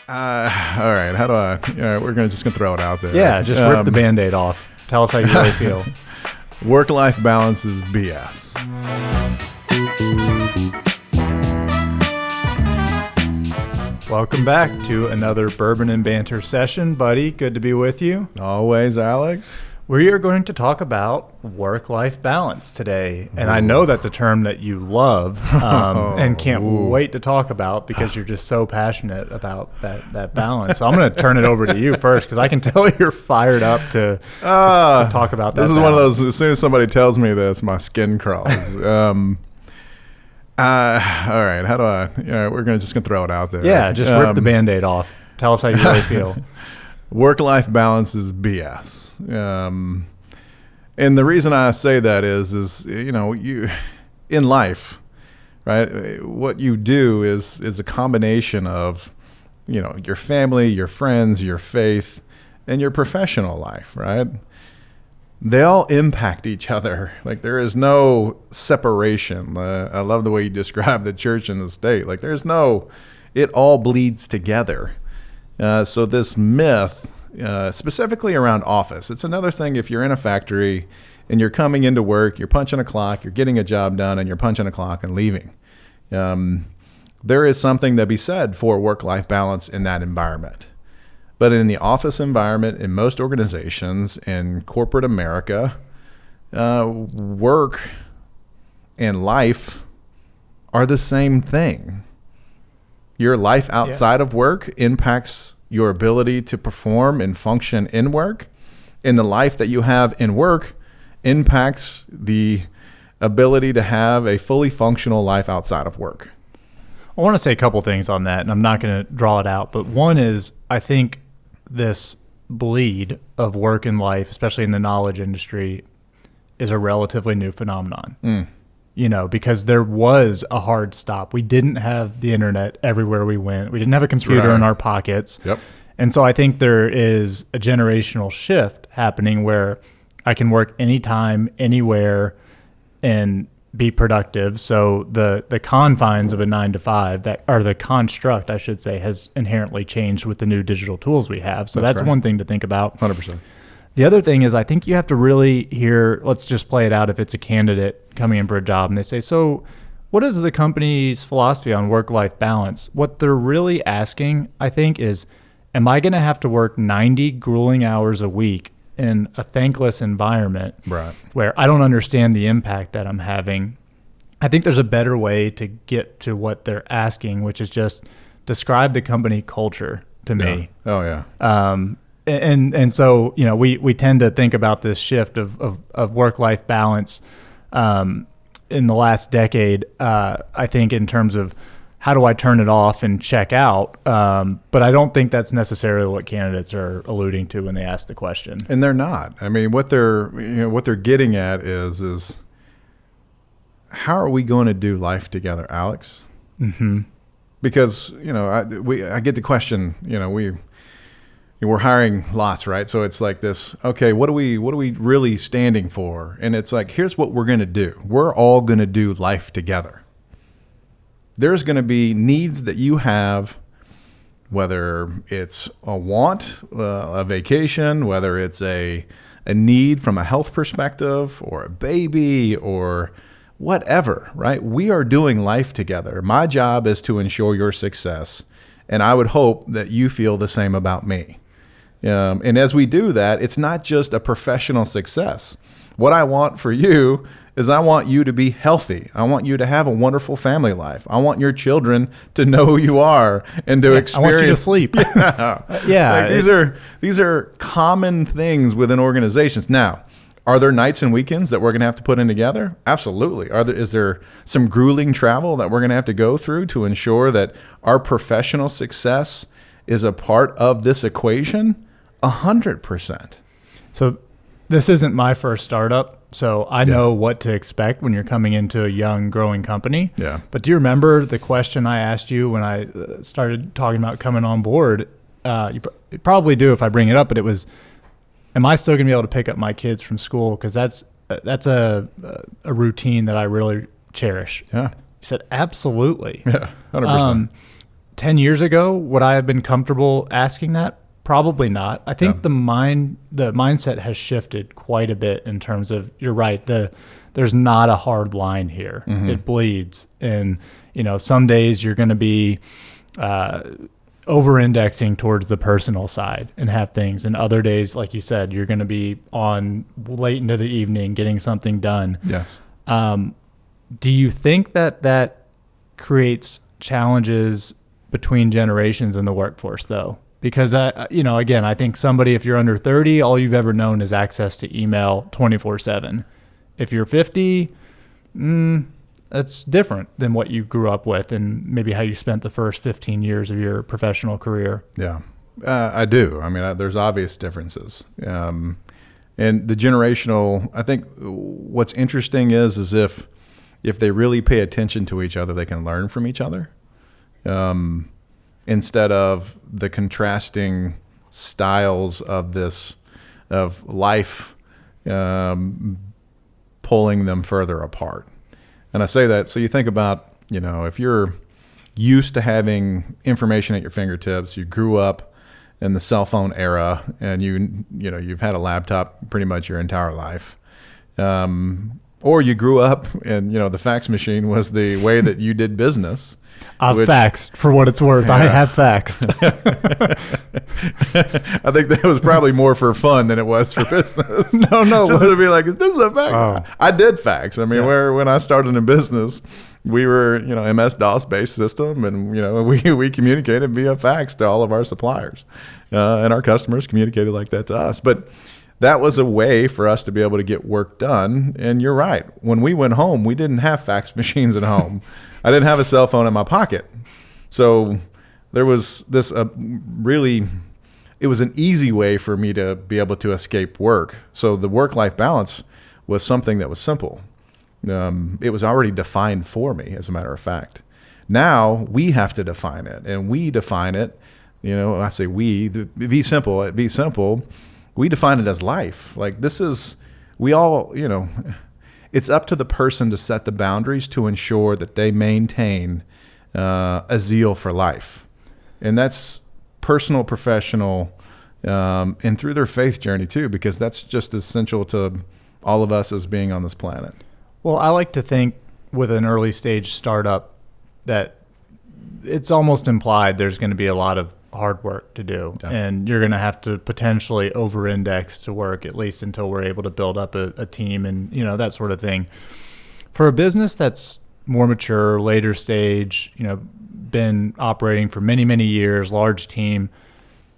All right. How do I? We're just gonna throw it out there. Yeah, just rip the Band-Aid off. Tell us how you really feel. Work-life balance is BS. Welcome back to another Bourbon and Banter session, buddy. Good to be with you. Always, Alex. We are going to talk about work-life balance today, and I know that's a term that you love and can't wait to talk about because you're just so passionate about that balance. So I'm going to turn it over to you first because I can tell you're fired up to talk about that. This is balance. one of those. As soon as somebody tells me this, my skin crawls. All right. How do I? We're just gonna throw it out there. Yeah, just rip the Band-Aid off. Tell us how you really feel. Work-life balance is BS. And the reason I say that is you in life, right? What you do is a combination of, your family, your friends, your faith, and your professional life, right? They all impact each other. Like there is no separation. I love the way you describe the church and the state. Like it all bleeds together. So this myth, specifically around office, it's another thing if you're in a factory and you're coming into work, you're punching a clock, you're getting a job done, and you're punching a clock and leaving. There is something to be said for work-life balance in that environment. But in the office environment, in most organizations, in corporate America, work and life are the same thing. Your life outside of work impacts your ability to perform and function in work. And the life that you have in work impacts the ability to have a fully functional life outside of work. I want to say a couple things on that, and I'm not going to draw it out. But one is, I think this bleed of work and life, especially in the knowledge industry, is a relatively new phenomenon. Because there was a hard stop. We didn't have the internet everywhere we went. We didn't have a computer in our pockets. Yep. And so I think there is a generational shift happening where I can work anytime, anywhere, and be productive. So the confines of a 9 to 5, the construct, I should say, has inherently changed with the new digital tools we have. So that's one thing to think about. 100%. The other thing is I think you have to really hear, let's just play it out if it's a candidate coming in for a job and they say, so what is the company's philosophy on work-life balance? What they're really asking, I think, is, am I going to have to work 90 grueling hours a week in a thankless environment where I don't understand the impact that I'm having? I think there's a better way to get to what they're asking, which is just describe the company culture to me. Oh, yeah. And so, we tend to think about this shift of work-life balance in the last decade, I think, in terms of how do I turn it off and check out? But I don't think that's necessarily what candidates are alluding to when they ask the question. And they're not. I mean, what they're getting at is how are we going to do life together, Alex? Mm-hmm. Because, I get the question, we're hiring lots, right? So it's like this, okay, what are we really standing for? And it's like, here's what we're going to do. We're all going to do life together. There's going to be needs that you have, whether it's a want, a vacation, whether it's a need from a health perspective or a baby or whatever, right? We are doing life together. My job is to ensure your success. And I would hope that you feel the same about me. And as we do that, it's not just a professional success. What I want for you is I want you to be healthy. I want you to have a wonderful family life. I want your children to know who you are and to experience. I want you to sleep. Yeah. Like these are common things within organizations. Now, are there nights and weekends that we're going to have to put in together? Absolutely. Is there some grueling travel that we're going to have to go through to ensure that our professional success is a part of this equation? 100%. So this isn't my first startup, so I know what to expect when you're coming into a young, growing company. Yeah. But do you remember the question I asked you when I started talking about coming on board? You probably do if I bring it up, but it was, am I still going to be able to pick up my kids from school? Because that's a routine that I really cherish. Yeah. You said, absolutely. Yeah, 100%. 10 years ago, would I have been comfortable asking that? Probably not. I think the mindset has shifted quite a bit in terms of, you're right, there's not a hard line here. It bleeds. And, some days you're going to be over-indexing towards the personal side and have things. And other days, like you said, you're going to be on late into the evening getting something done. Yes. Do you think that creates challenges between generations in the workforce, though? Because, again, I think somebody, if you're under 30, all you've ever known is access to email 24/7. If you're 50, that's different than what you grew up with and maybe how you spent the first 15 years of your professional career. Yeah, I do. I mean, there's obvious differences. And the generational, I think what's interesting is if they really pay attention to each other, they can learn from each other. Instead of the contrasting styles of life pulling them further apart. And I say that, so you think about, if you're used to having information at your fingertips, you grew up in the cell phone era, and you've had a laptop pretty much your entire life. Or you grew up and, the fax machine was the way that you did business. I've faxed, for what it's worth. Yeah. I have faxed. I think that was probably more for fun than it was for business. No. Just to be like, is this a fax? Oh. I did fax. I mean, when I started in business, we were, MS-DOS based system, and, we communicated via fax to all of our suppliers. And our customers communicated like that to us. But that was a way for us to be able to get work done. And you're right. When we went home, we didn't have fax machines at home. I didn't have a cell phone in my pocket. So there was this it was an easy way for me to be able to escape work. So the work-life balance was something that was simple. It was already defined for me, as a matter of fact. Now we have to define it, and we define it, I say we, be simple, we define it as life. Like we all, it's up to the person to set the boundaries to ensure that they maintain a zeal for life. And that's personal, professional, and through their faith journey too, because that's just essential to all of us as being on this planet. Well, I like to think with an early stage startup that it's almost implied there's going to be a lot of hard work to do. Yeah. And you're going to have to potentially over-index to work, at least until we're able to build up a team and, that sort of thing. For a business that's more mature, later stage, been operating for many, many years, large team,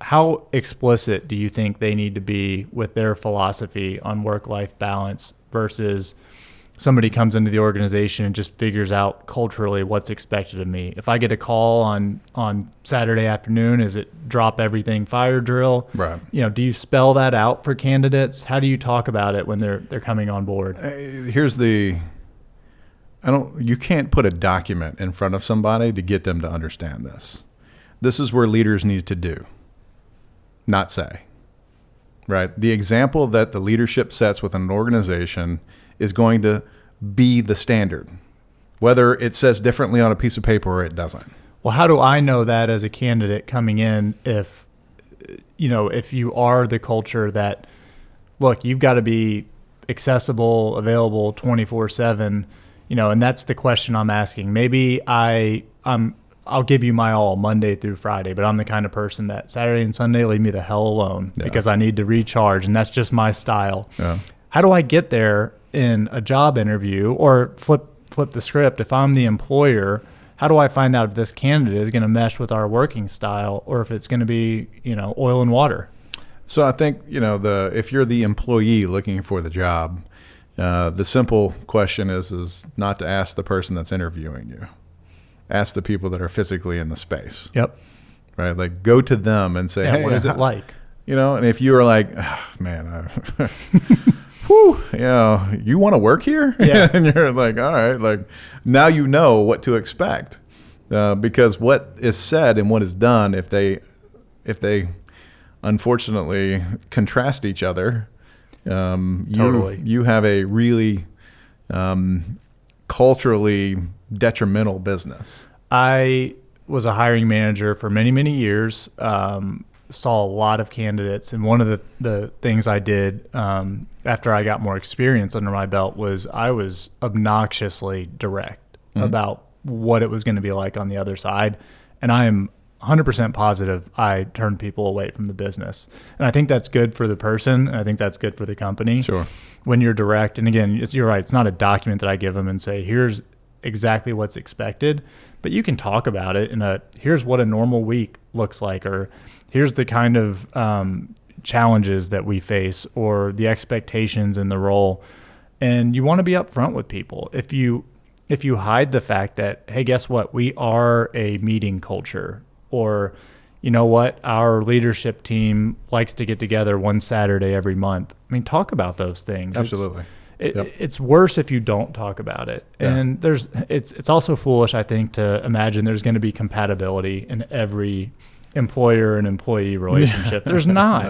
how explicit do you think they need to be with their philosophy on work-life balance versus somebody comes into the organization and just figures out culturally what's expected of me? If I get a call on Saturday afternoon, is it drop everything fire drill? Right. Do you spell that out for candidates? How do you talk about it when they're coming on board? You can't put a document in front of somebody to get them to understand this. This is where leaders need to do, not say. Right? The example that the leadership sets with an organization is going to be the standard, whether it says differently on a piece of paper or it doesn't. Well, how do I know that as a candidate coming in if you are the culture that, look, you've got to be accessible, available 24/7, and that's the question I'm asking. Maybe I'll give you my all Monday through Friday, but I'm the kind of person that Saturday and Sunday leave me the hell alone because I need to recharge, and that's just my style. Yeah. How do I get there in a job interview, or flip the script? If I'm the employer, how do I find out if this candidate is going to mesh with our working style, or if it's going to be, oil and water? So I think, if you're the employee looking for the job, the simple question is not to ask the person that's interviewing you. Ask the people that are physically in the space. Yep. Right? Like, go to them and say, hey, what is it like? And if you are like, oh, man, whew, you want to work here? Yeah. And you're like, all right, like, now you know what to expect. Because what is said and what is done, if they unfortunately contrast each other, totally. You have a really culturally detrimental business. I was a hiring manager for many, many years. Saw a lot of candidates, and one of the things I did after I got more experience under my belt was I was obnoxiously direct about what it was going to be like on the other side. And I am 100% positive I turned people away from the business. And I think that's good for the person, and I think that's good for the company. Sure. When you're direct, and again, you're right, it's not a document that I give them and say, here's exactly what's expected, but you can talk about it in here's what a normal week looks like, or here's the kind of challenges that we face, or the expectations in the role. And you want to be upfront with people. If you hide the fact that, hey, guess what? We are a meeting culture, or you know what? Our leadership team likes to get together one Saturday every month. I mean, talk about those things. Absolutely. It's worse if you don't talk about it. Yeah. And it's also foolish, I think, to imagine there's going to be compatibility in every employer and employee relationship. There's not.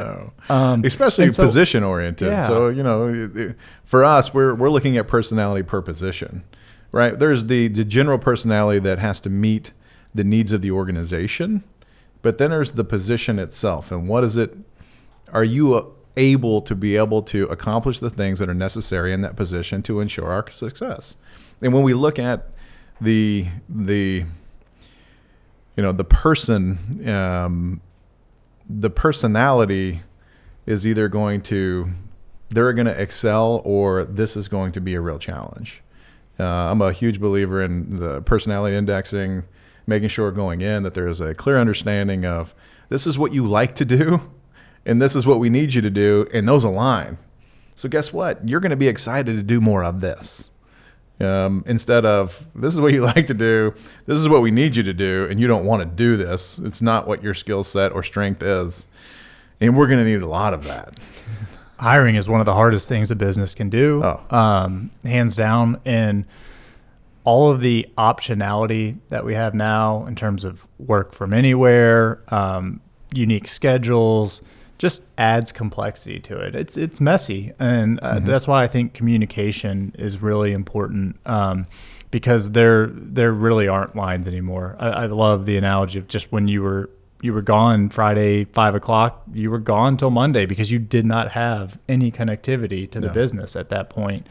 No. Especially position oriented. Yeah. So, for us, we're looking at personality per position, right? There's the general personality that has to meet the needs of the organization, but then there's the position itself. And what is it? Are you able to accomplish the things that are necessary in that position to ensure our success? And when we look at the personality is either they're going to excel, or this is going to be a real challenge. I'm a huge believer in the personality indexing, making sure going in that there is a clear understanding of this is what you like to do, and this is what we need you to do, and those align. So guess what? You're going to be excited to do more of this. Instead of, this is what you like to do, this is what we need you to do, and you don't want to do this. It's not what your skill set or strength is. And we're going to need a lot of that. Hiring is one of the hardest things a business can do, hands down. And all of the optionality that we have now in terms of work from anywhere, unique schedules, just adds complexity to it. It's messy, and that's why I think communication is really important, because there really aren't lines anymore. I love the analogy of just when you were gone Friday 5:00, you were gone till Monday because you did not have any connectivity to the business at that point.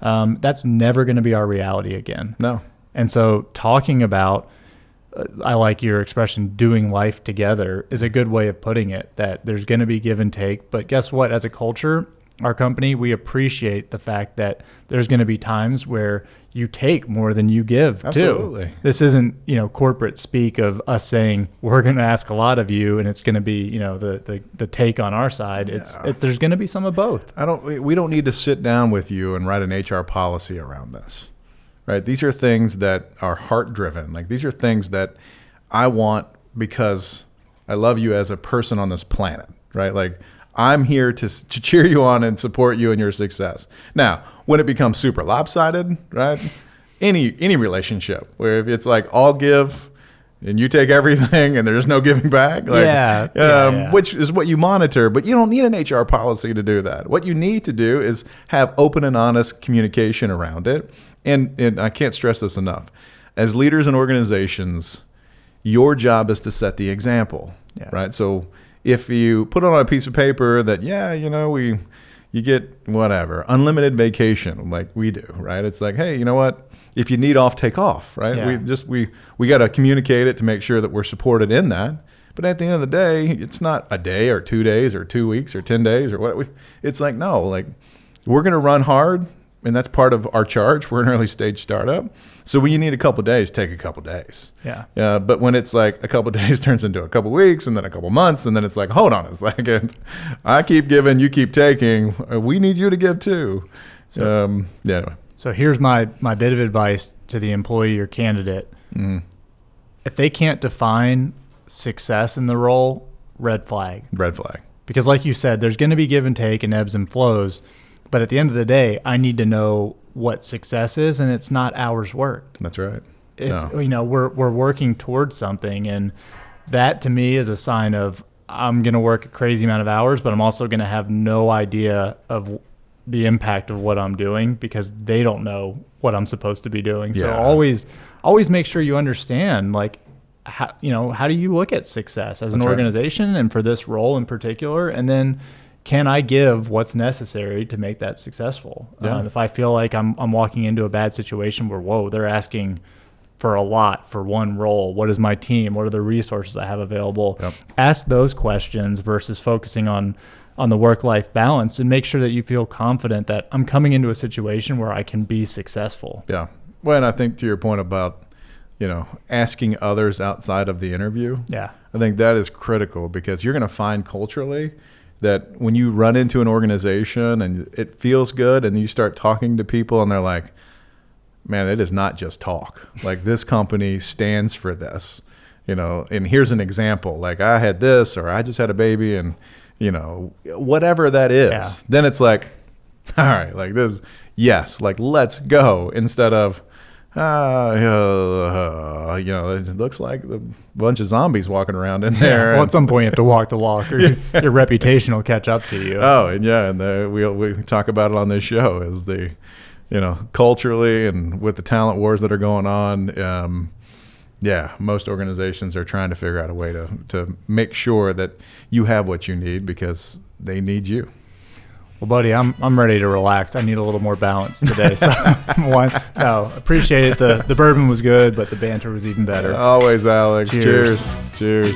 That's never going to be our reality again. No. And so talking about, I like your expression, doing life together, is a good way of putting it, that there's going to be give and take. But guess what? As a culture, our company, we appreciate the fact that there's going to be times where you take more than you give. Absolutely. Too. This isn't, corporate speak of us saying we're going to ask a lot of you and it's going to be, the take on our side. Yeah. It's there's going to be some of both. We don't need to sit down with you and write an HR policy around this. Right? These are things that are heart driven. Like, these are things that I want because I love you as a person on this planet, right? Like, I'm here to cheer you on and support you in your success. Now, when it becomes super lopsided, right? Any relationship where if it's like all give and you take everything and there's no giving back, which is what you monitor, but you don't need an HR policy to do that. What you need to do is have open and honest communication around it. And I can't stress this enough. As leaders in organizations, your job is to set the example, right? So if you put it on a piece of paper that, you get whatever, unlimited vacation like we do, right? It's like, hey, you know what? If you need off, take off, right? Yeah. We got to communicate it to make sure that we're supported in that. But at the end of the day, it's not a day or 2 days or 2 weeks or 10 days or what. It's like, no, like, we're going to run hard. And that's part of our charge. We're an early stage startup. So when you need a couple of days, take a couple of days. Yeah. But when it's like a couple of days turns into a couple of weeks and then a couple of months, and then it's like, hold on a second. I keep giving, you keep taking. We need you to give too. So here's my bit of advice to the employee or candidate. Mm. If they can't define success in the role, red flag. Red flag. Because like you said, there's going to be give and take and ebbs and flows. But at the end of the day, I need to know what success is, and it's not hours worked. That's right. It's we're working towards something, and that to me is a sign of I'm going to work a crazy amount of hours, but I'm also going to have no idea of the impact of what I'm doing because they don't know what I'm supposed to be doing. So always make sure you understand, like, how do you look at success as an That's right. organization and for this role in particular? And then can I give what's necessary to make that successful? Yeah. If I feel like I'm walking into a bad situation where, whoa, they're asking for a lot for one role. What is my team? What are the resources I have available? Yep. Ask those questions versus focusing on the work-life balance, and make sure that you feel confident that I'm coming into a situation where I can be successful. Yeah. Well, and I think to your point about, asking others outside of the interview. Yeah. I think that is critical, because you're going to find culturally that when you run into an organization and it feels good and you start talking to people and they're like, man, it is not just talk. Like, this company stands for this, and here's an example. Like, I had this, or I just had a baby, and, whatever that is, Yeah. then it's like, all right, like this, yes, like, let's go, instead of, it looks like a bunch of zombies walking around in there. Well, at some point you have to walk the walk, or your reputation will catch up to you. Oh, and yeah, and we talk about it on this show, is the, culturally and with the talent wars that are going on. Most organizations are trying to figure out a way to make sure that you have what you need, because they need you. Well, buddy, I'm ready to relax. I need a little more balance today. So, appreciate it. The bourbon was good, but the banter was even better. Always, Alex. Cheers. Cheers.